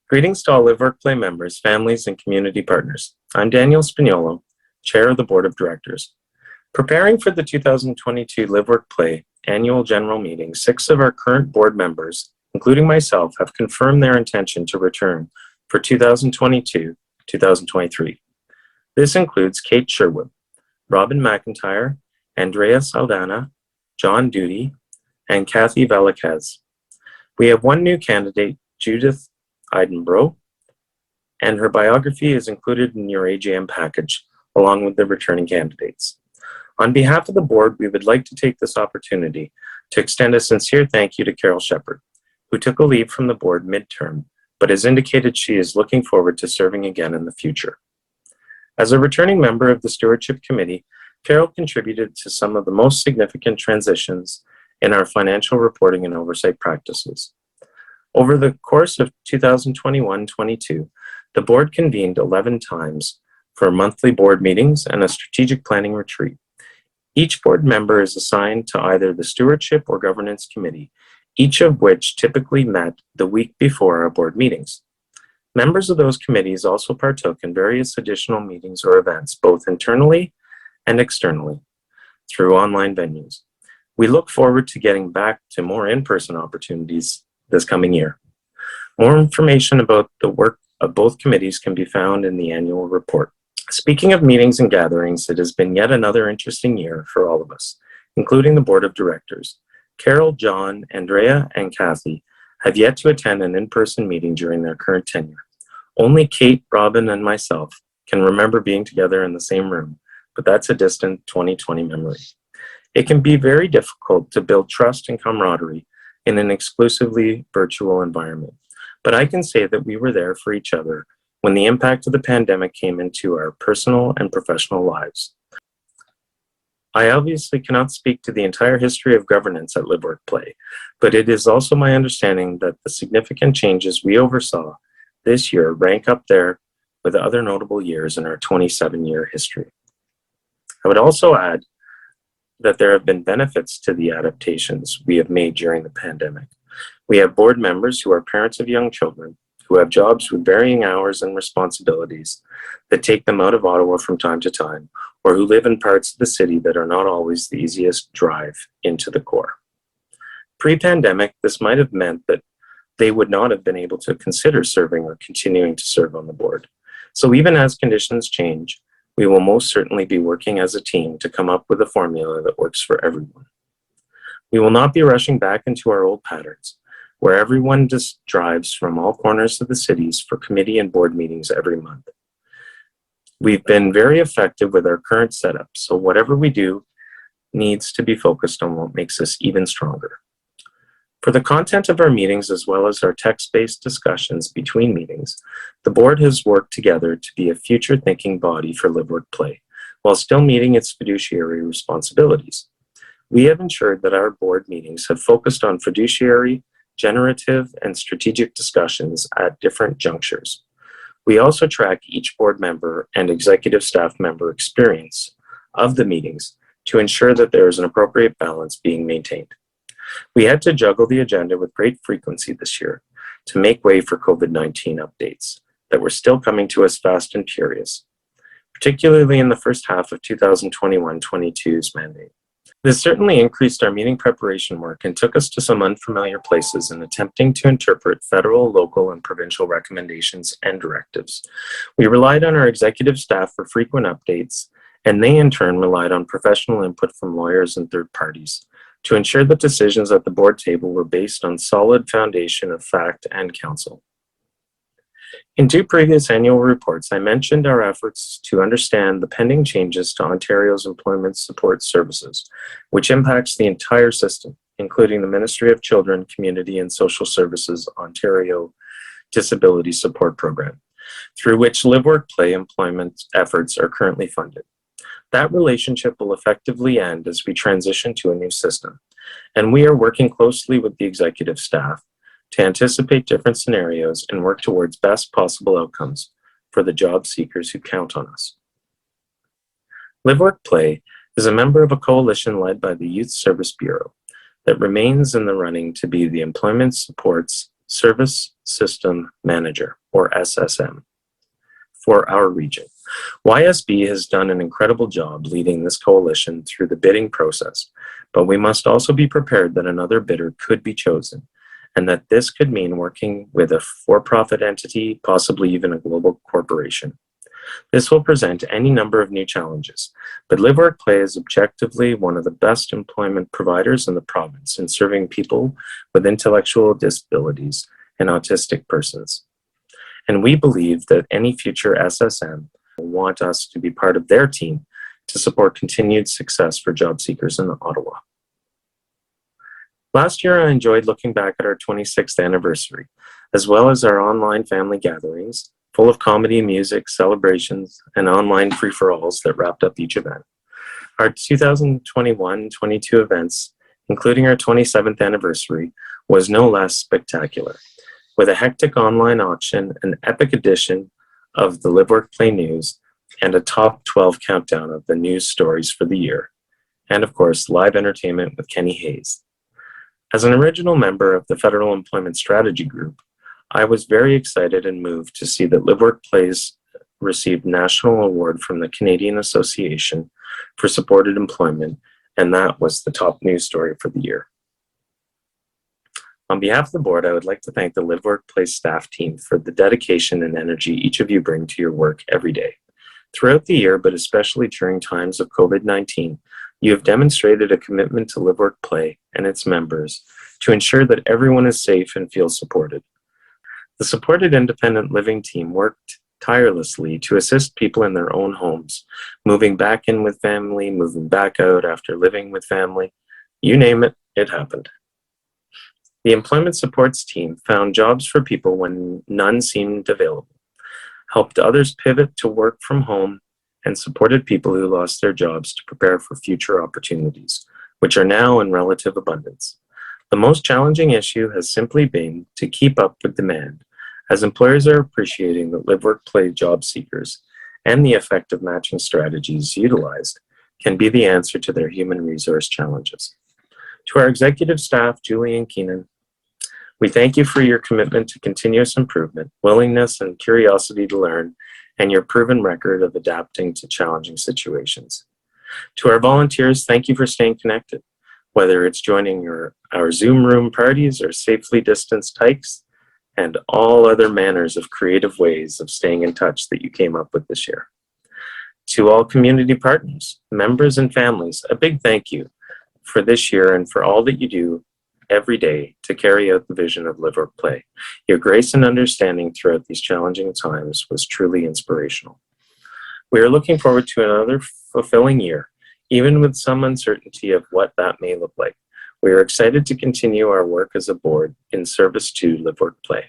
Greetings to all LiveWorkPlay members, families, and community partners. I'm Daniel Spagnolo, Chair of the Board of Directors. Preparing for the 2022 LiveWorkPlay Annual General Meeting, 6 of our current board members, including myself, have confirmed their intention to return for 2022-2023. This includes Kate Sherwood, Robin McIntyre, Andrea Saldana, John Duty, and Kathy Velasquez. We have one new candidate, Judith Eidenbro, and her biography is included in your AGM package, along with the returning candidates. On behalf of the board, we would like to take this opportunity to extend a sincere thank you to Carol Shepard, who took a leave from the board midterm, but has indicated she is looking forward to serving again in the future. As a returning member of the Stewardship Committee, Carol contributed to some of the most significant transitions in our financial reporting and oversight practices. Over the course of 2021-22, the board convened 11 times for monthly board meetings and a strategic planning retreat. Each board member is assigned to either the Stewardship or Governance Committee, each of which typically met the week before our board meetings. Members of those committees also partook in various additional meetings or events, both internally and externally, through online venues. We look forward to getting back to more in-person opportunities this coming year. More information about the work of both committees can be found in the annual report. Speaking of meetings and gatherings, it has been yet another interesting year for all of us, including the board of directors. Carol, John, Andrea, and Kathy have yet to attend an in-person meeting during their current tenure. Only Kate, Robin, and myself can remember being together in the same room, but that's a distant 2020 memory. It can be very difficult to build trust and camaraderie in an exclusively virtual environment. But I can say that we were there for each other when the impact of the pandemic came into our personal and professional lives. I obviously cannot speak to the entire history of governance at LiveWorkPlay, but it is also my understanding that the significant changes we oversaw this year rank up there with other notable years in our 27-year history. I would also add that there have been benefits to the adaptations we have made during the pandemic. We have board members who are parents of young children, who have jobs with varying hours and responsibilities that take them out of Ottawa from time to time, or who live in parts of the city that are not always the easiest drive into the core. Pre-pandemic, this might have meant that they would not have been able to consider serving or continuing to serve on the board. So even as conditions change, we will most certainly be working as a team to come up with a formula that works for everyone. We will not be rushing back into our old patterns, where everyone just drives from all corners of the cities for committee and board meetings every month. We've been very effective with our current setup, so whatever we do needs to be focused on what makes us even stronger. For the content of our meetings, as well as our text-based discussions between meetings, the board has worked together to be a future-thinking body for LiveWorkPlay, while still meeting its fiduciary responsibilities. We have ensured that our board meetings have focused on fiduciary, generative, and strategic discussions at different junctures. We also track each board member and executive staff member experience of the meetings to ensure that there is an appropriate balance being maintained. We had to juggle the agenda with great frequency this year to make way for COVID-19 updates that were still coming to us fast and furious, particularly in the first half of 2021-22's mandate. This certainly increased our meeting preparation work and took us to some unfamiliar places in attempting to interpret federal, local, and provincial recommendations and directives. We relied on our executive staff for frequent updates, and they in turn relied on professional input from lawyers and third parties to ensure that decisions at the board table were based on solid foundation of fact and counsel. In 2 previous annual reports, I mentioned our efforts to understand the pending changes to Ontario's employment support services, which impacts the entire system, including the Ministry of Children, Community and Social Services Ontario Disability Support Program, through which LiveWorkPlay employment efforts are currently funded. That relationship will effectively end as we transition to a new system, and we are working closely with the executive staff to anticipate different scenarios and work towards best possible outcomes for the job seekers who count on us. LiveWorkPlay is a member of a coalition led by the Youth Service Bureau that remains in the running to be the employment supports Service System Manager, or SSM, for our region. YSB has done an incredible job leading this coalition through the bidding process, but we must also be prepared that another bidder could be chosen, and that this could mean working with a for-profit entity, possibly even a global corporation. This will present any number of new challenges, but LiveWorkPlay is objectively one of the best employment providers in the province in serving people with intellectual disabilities and autistic persons. And we believe that any future SSM will want us to be part of their team to support continued success for job seekers in Ottawa. Last year, I enjoyed looking back at our 26th anniversary, as well as our online family gatherings, full of comedy, music, celebrations, and online free-for-alls that wrapped up each event. Our 2021-22 events, including our 27th anniversary, was no less spectacular, with a hectic online auction, an epic edition of the LiveWorkPlay News, and a top 12 countdown of the news stories for the year, and of course, live entertainment with Kenny Hayes. As an original member of the Federal Employment Strategy Group, I was very excited and moved to see that LiveWorkPlays received national award from the Canadian Association for Supported Employment, and that was the top news story for the year. On behalf of the board, I would like to thank the LiveWorkPlay staff team for the dedication and energy each of you bring to your work every day. Throughout the year, but especially during times of COVID-19, you have demonstrated a commitment to LiveWorkPlay and its members to ensure that everyone is safe and feels supported. The Supported Independent Living team worked tirelessly to assist people in their own homes, moving back in with family, moving back out after living with family. You name it, it happened. The Employment Supports team found jobs for people when none seemed available, helped others pivot to work from home, and supported people who lost their jobs to prepare for future opportunities, which are now in relative abundance. The most challenging issue has simply been to keep up with demand, as employers are appreciating that LiveWorkPlay job seekers and the effective matching strategies utilized can be the answer to their human resource challenges. To our executive staff, Julie and Keenan, we thank you for your commitment to continuous improvement, willingness and curiosity to learn, and your proven record of adapting to challenging situations. To our volunteers, thank you for staying connected, whether it's joining our Zoom room parties or safely distanced hikes, and all other manners of creative ways of staying in touch that you came up with this year. To all community partners, members, and families, a big thank you for this year and for all that you do every day to carry out the vision of LiveWorkPlay. Your grace and understanding throughout these challenging times was truly inspirational. We are looking forward to another fulfilling year, even with some uncertainty of what that may look like. We are excited to continue our work as a board in service to LiveWorkPlay.